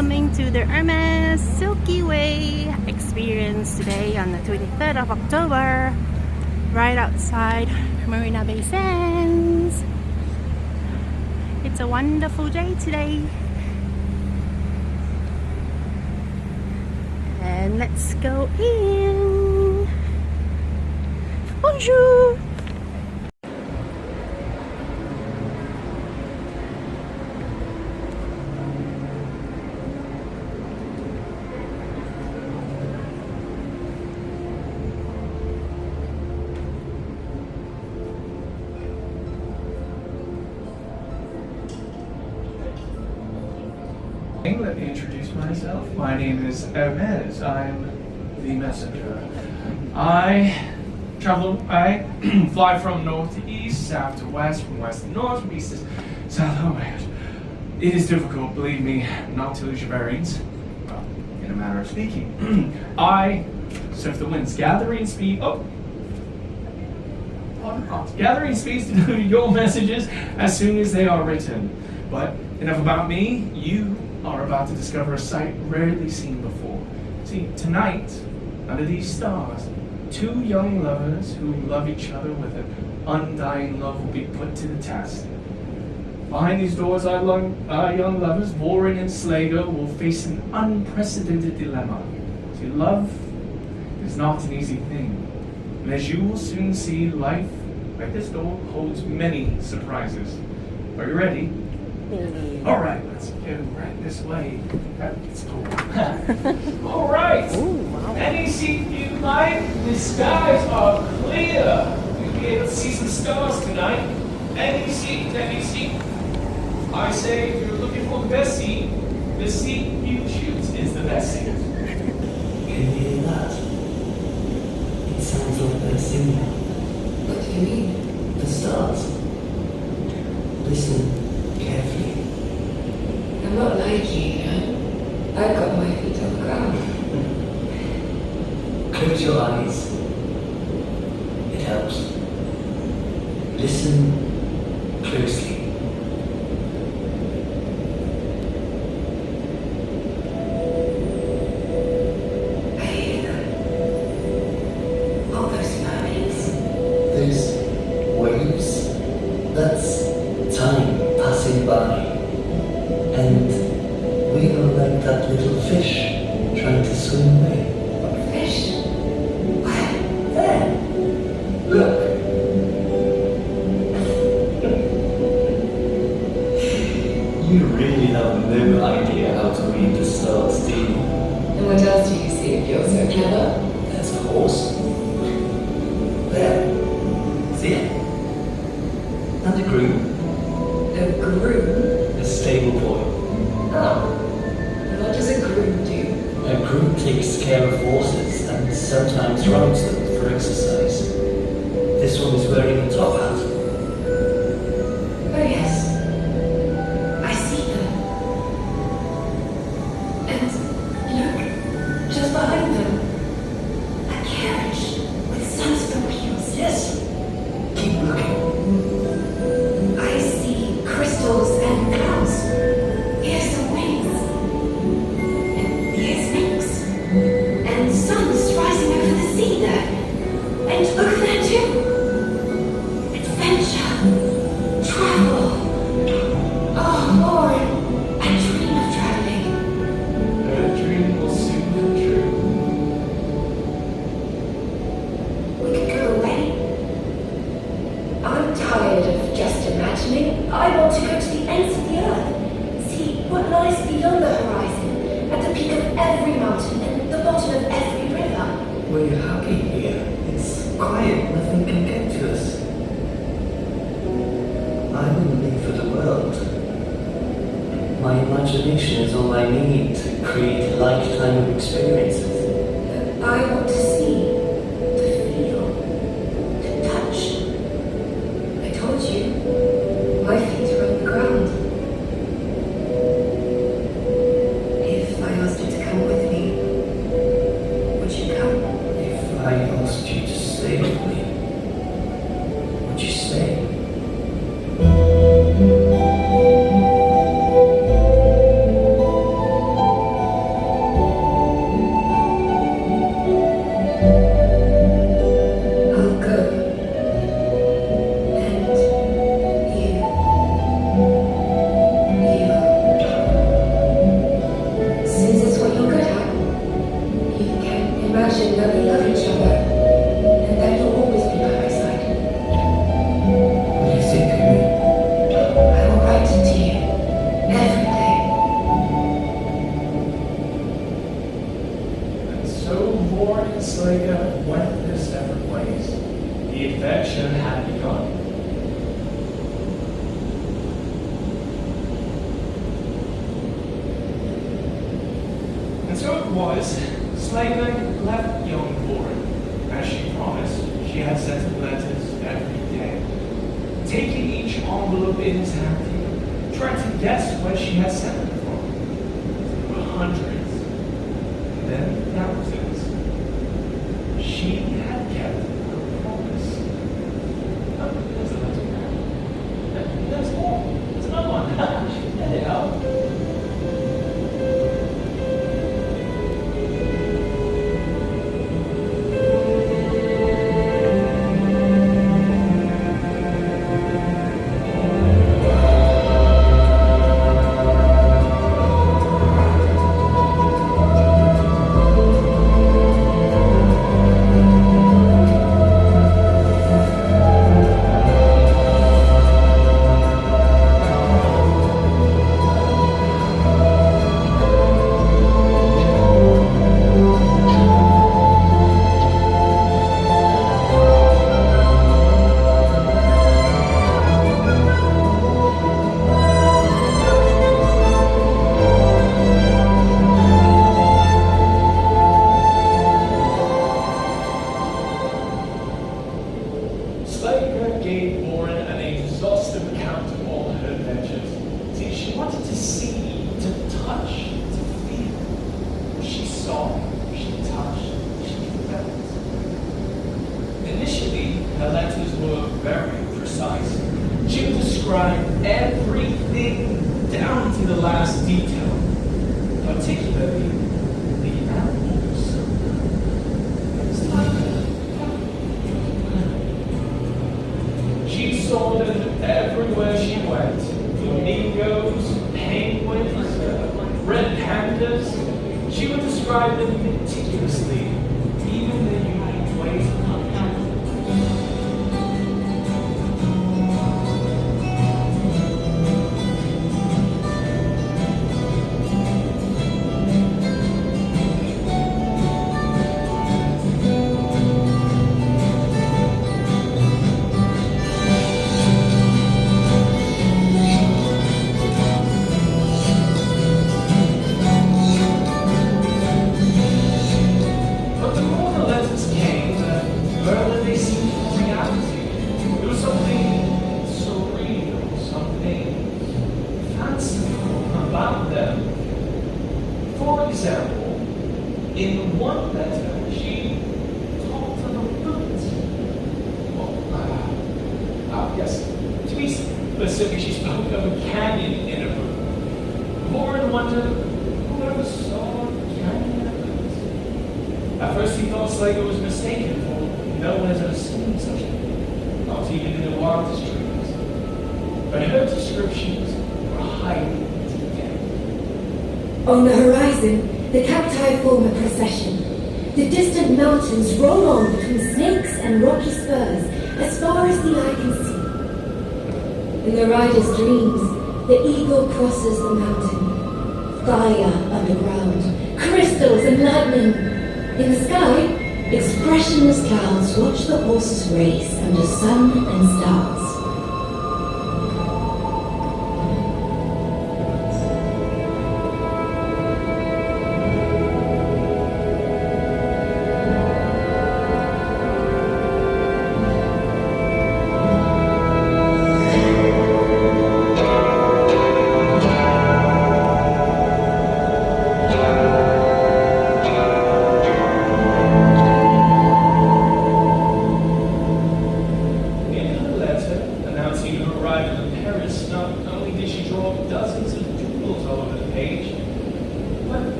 coming to the Hermès Silky Way experience today on the 23rd of October, right outside Marina Bay Sands. It's a wonderful day today. And let's go in. Bonjour! Let me introduce myself. My name is Hermès. I'm the messenger. I fly from north to east, south to west, from west to north, from east to south. Oh my gosh. It is difficult, believe me, not to lose your bearings. Well, in a manner of speaking. I surf the winds, gathering speed. Gathering speed to deliver your messages as soon as they are written. But enough about me. You are about to discover a sight rarely seen before. See, tonight, under these stars, two young lovers who love each other with an undying love will be put to the test. Behind these doors, our young lovers, Warren and Slago, will face an unprecedented dilemma. See, love is not an easy thing. And as you will soon see, life, like this door, holds many surprises. Are you ready? All right, let's go right this way. That's cool. All right. Ooh, wow. Any seat you like. The skies are clear. You'll be able to see some stars tonight. Any seat, any seat. I say, if you're looking for the best seat, the seat you choose is the best seat. Can you hear that? It sounds like they're singing. What do you mean? The stars. Listen carefully. I'm not like you know. I've got my feet on the ground. Close your eyes. It helps. Listen closely. I hear them. All those mermaids. Those waves, that's time passing by. And we are like that little fish trying to swim away. Fish? Where? There! Look! You really have no idea how to read the stars, do you? And what else do you see if you're so clever? There's a horse. There. See it? And a groom. A groom? A stable boy. Oh. And what does a groom do? A groom takes care of horses and sometimes rides them for exercise. This one is wearing a top hat. Oh yes. I see them. And look, just behind them. A carriage with sunspot wheels. Yes. Keep looking. I see crystals and clouds. Here's the wings. And here's snakes. And suns rising over the sea there. And over there too. Adventure. Travel. Oh, Lord. I dream of traveling. Her dream will soon come true. We could go away. I'm tired of just imagining. I want to go to the ends of the earth. See what lies beyond the horizon, at the peak of every mountain and the bottom of every river. We're happy here. It's quiet. Nothing can get to us. I wouldn't live for the world. My imagination is all I need to create a lifetime of experiences. But I want to see, to feel, to touch. I told you, my feet are on the ground. If I asked you to come with me, would you come? If I asked you to stay with me, would you stay? and Slater went their separate ways. The adventure had begun. And so it was, Slater left young Boren. As she promised, she had sent him letters every day. Taking each envelope in his hand, trying to guess where she had sent them from. There were hundreds, and then thousands. She had kept her promise. Oh, there's a letter now. There's more. There's another one. There they are. Everything down to the last detail, particularly the animals. She saw them everywhere she went. Flamingos, penguins, red pandas. She would describe them meticulously, even their unique ways of hunting. In one letter, she talked of a boat. Yes, to be specific, she spoke of a canyon in a boat. Warren wondered who ever saw a canyon in a boat. At first, he thought Slater was mistaken, for no one has ever seen such a thing, not even in the wildest dreams. But her descriptions were highly detailed. On the horizon, the cacti form a procession. The distant mountains roll on between snakes and rocky spurs as far as the eye can see. In the rider's dreams, the eagle crosses the mountain. Fire underground, crystals and lightning. In the sky, expressionless clouds watch the horses race under sun and stars.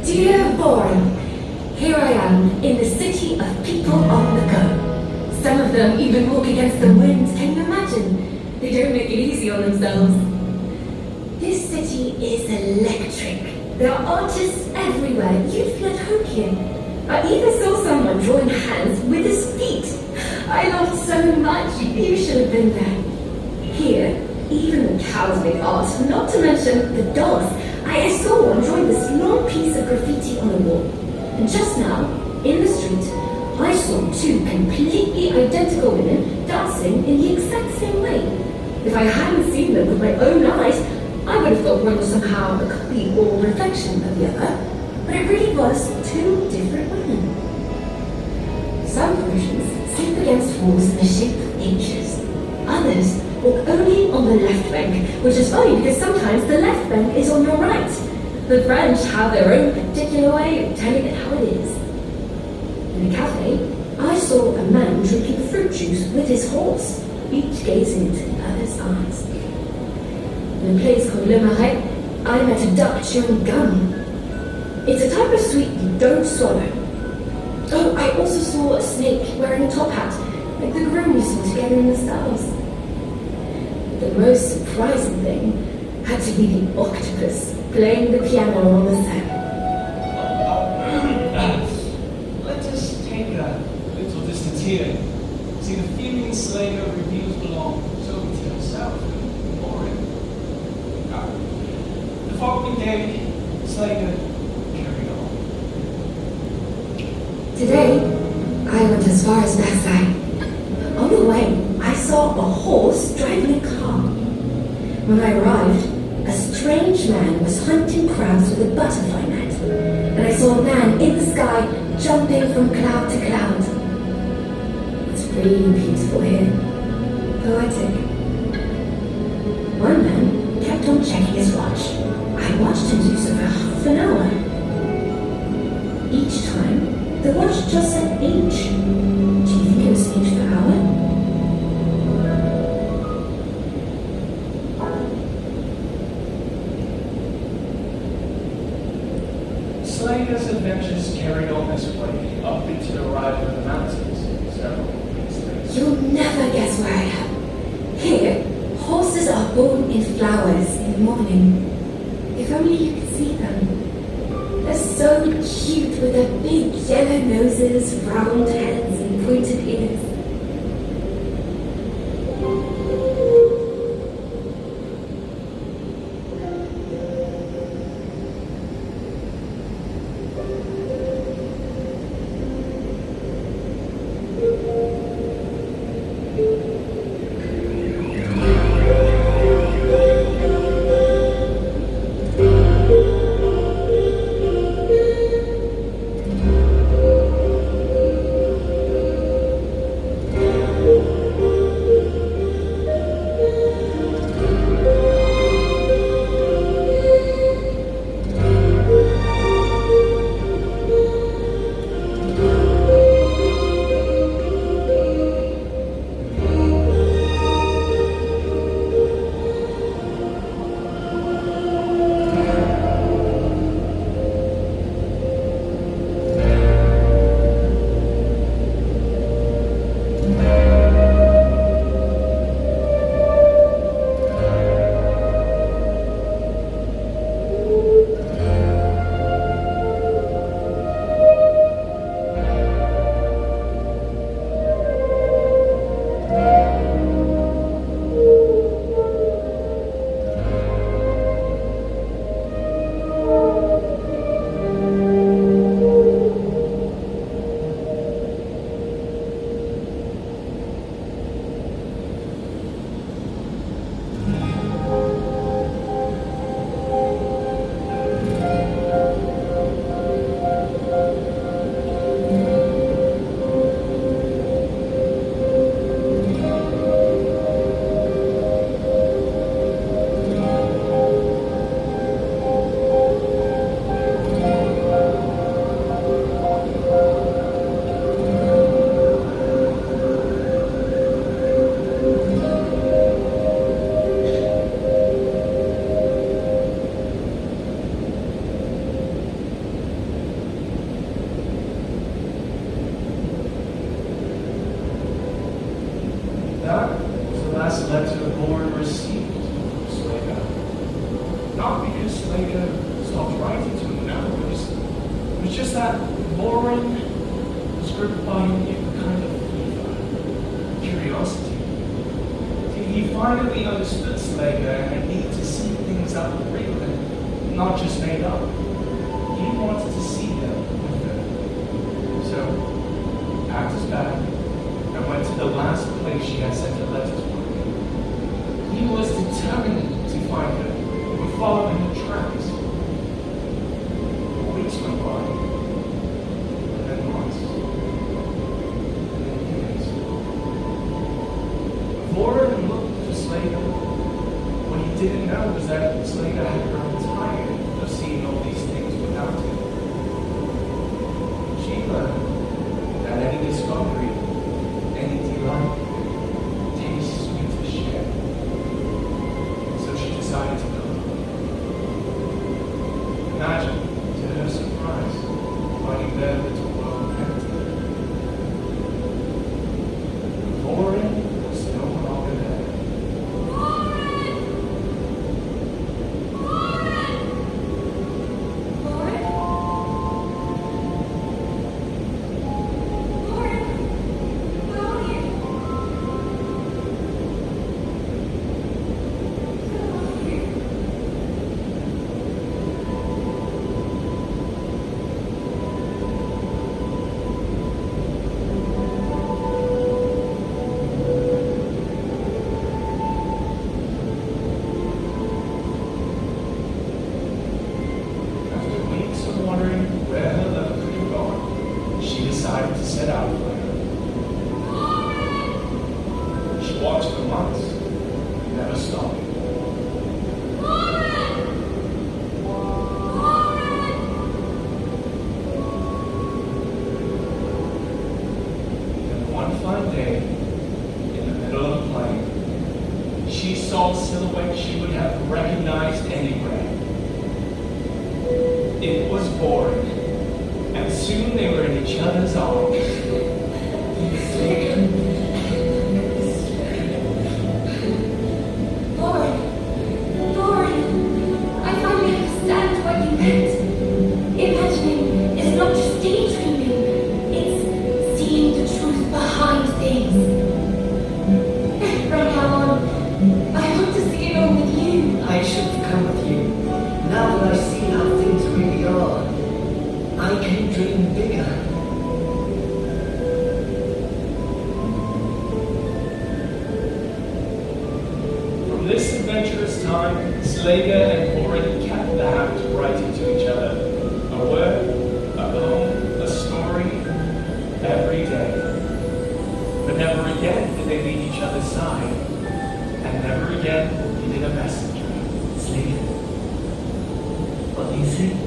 Dear Boren, here I am in the city of people on the go. Some of them even walk against the wind, can you imagine? They don't make it easy on themselves. This city is electric. There are artists everywhere. You'd feel at home here. I even saw someone drawing hands with his feet. I laughed so much, you should have been there. Here, even the cows make art, not to mention the dogs. I saw one drawing this long piece of graffiti on the wall. And just now, in the street, I saw two completely identical women dancing in the exact same way. If I hadn't seen them with my own eyes, I would have thought one was somehow a copy or reflection of the other. But it really was two different women. Some Persians sleep against walls in the shape of H's. Others walk only on the left bank, which is funny because sometimes the left bank is on your right. The French have their own particular way of telling it how it is. In a cafe, I saw a man drinking fruit juice with his horse, each gazing into the other's eyes. In a place called Le Marais, I met a duck chewing gum. It's a type of sweet you don't swallow. Oh, I also saw a snake wearing a top hat, like the groom you saw together in the stars. The most surprising thing had to be the octopus playing the piano on the set. Let us take a little distance here. See, the feeling Slayer reveals belong solely to himself and Lauren. The following day, Slayer carried on. Today, I went as far as Versailles. On the way, I saw a horse driving a car. When I arrived, a strange man was hunting crabs with a butterfly net, and I saw a man in the sky jumping from cloud to cloud. It's really beautiful here. Poetic. One man kept on checking his watch. I watched him do so for half an hour. Each time, the watch just said H. Do you think it was H per hour? Slayer's adventures carried on this way up into the arrival of the mountains several weeks later. You'll never guess where I am. Here, horses are born in flowers in the morning. If only you could see them. They're so cute with their big yellow noses, round heads, and pointed ears. That was the last letter Lauren received from Slater. Not because Slater stopped writing to him, no, it was It was just that Lauren was gripped by a new kind of fever, curiosity. He finally understood Slater and needed to see things that were real and not just made up. He wanted to see them with her. So, packed his bag and went to the last place she had sent her letters from. He was determined to find her, would follow in her tracks. Weeks went by, and then months, and then years. Lauren looked for Slater. What he didn't know was that Slater had grown tired of seeing all these things without him. She learned that any discovery, any delight, tastes sweet to share. So she decided to go. Imagine, to her surprise, finding their little world empty. Lauren was no longer there. Decided to set out for her. She watched for months, never stopped. Then one fine day, in the middle of the plain, she saw a silhouette she would have recognized anywhere. It was boring. And soon they were in each other's arms. Lauren, I finally understand what you meant. Imagining is not just daydreaming, it's seeing the truth behind things. From now on, I want to see it all with you. I should have come with you. Now that I see how things really are, I can dream bigger. From this adventurous time, Slater and Lauren kept the habit of writing to each other. A word, a poem, a story, every day. But never again did they leave each other's side. And never again needed a messenger. Slater, what do you think?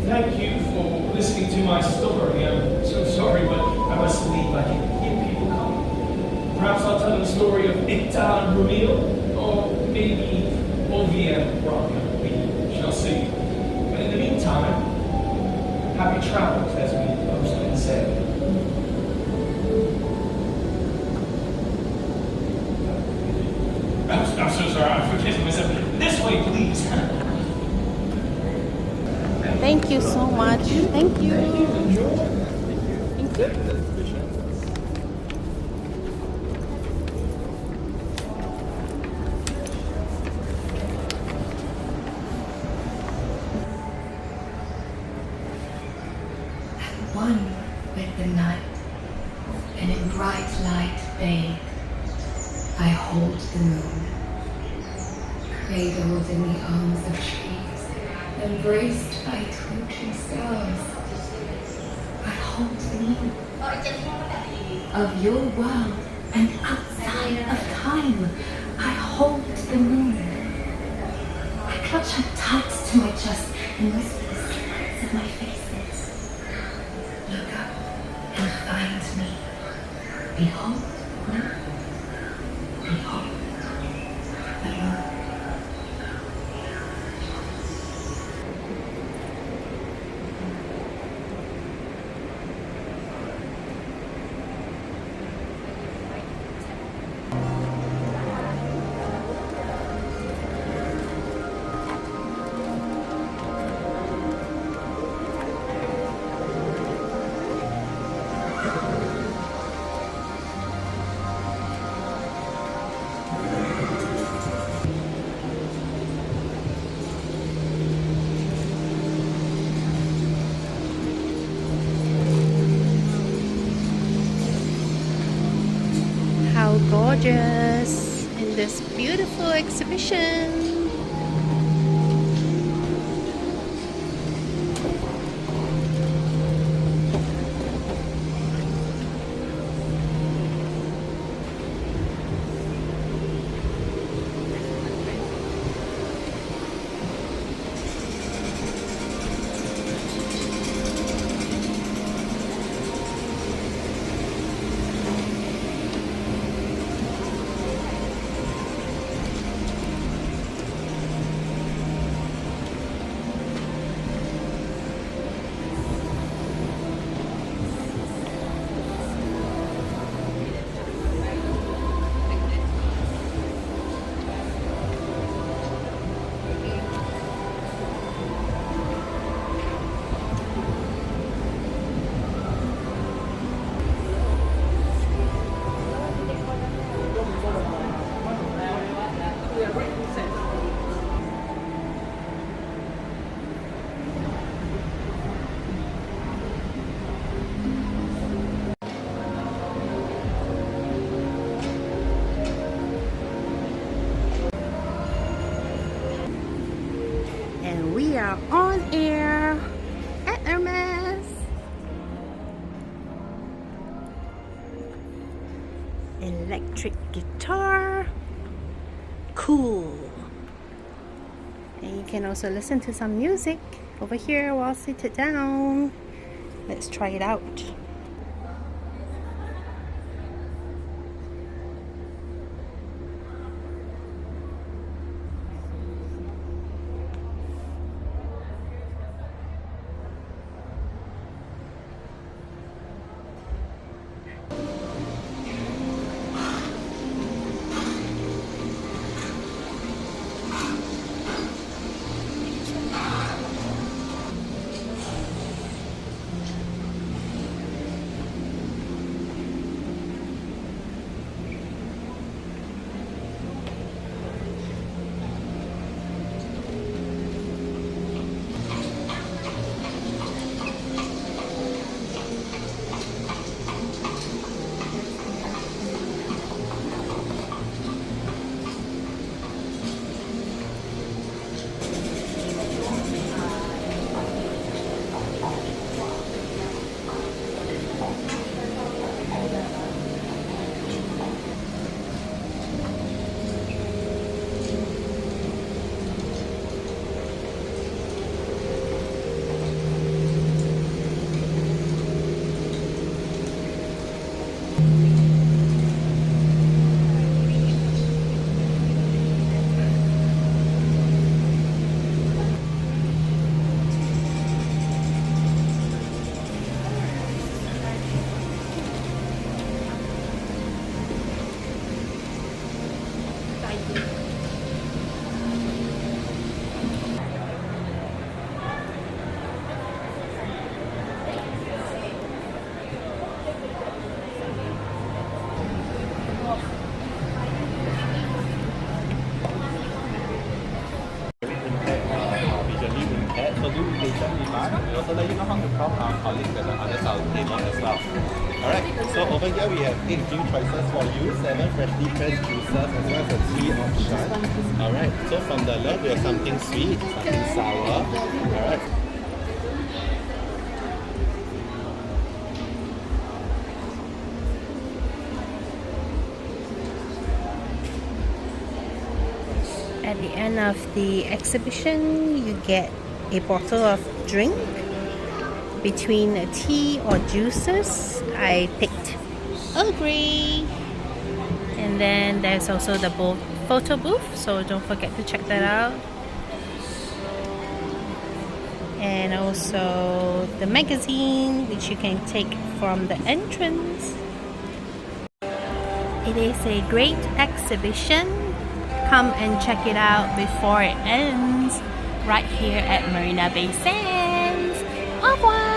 Thank you for listening to my story. I'm so sorry, but I must leave. I can hear people coming. Perhaps I'll tell them the story of Ita and Ramil, or maybe Ovi and Romeo. We shall see. But in the meantime, happy travels, as we often say. I'm so sorry. I'm forgetting myself. This way, please. Thank you so much. Thank you. Thank you. One with the night, and in bright light bathed, I hold the moon, cradled in the arms of trees, embraced by twinkling stars. I hold the moon of your world, and outside of time, I hold the moon. I clutch her tight to my chest and whisper the secrets of my faces. Look We hope, no? We hope that you'll How gorgeous in this beautiful exhibition. And we are on air at Hermès. Electric guitar. Cool. And you can also listen to some music over here while seated down. Let's try it out. also let you know how to prompt our colleagues at the other side of the table as well. Alright, so over here we have 8 drink choices for you, 7 freshly pressed juices, as well as a tea option. Alright, so from the left we have something sweet, something sour. Alright. At the end of the exhibition, you get a bottle of drink between tea or juices. I picked Agree. And then there's also the photo booth, so don't forget to check that out. And also the magazine, which you can take from the entrance. It is a great exhibition. Come and check it out before it ends right here at Marina Bay Sands. Au revoir!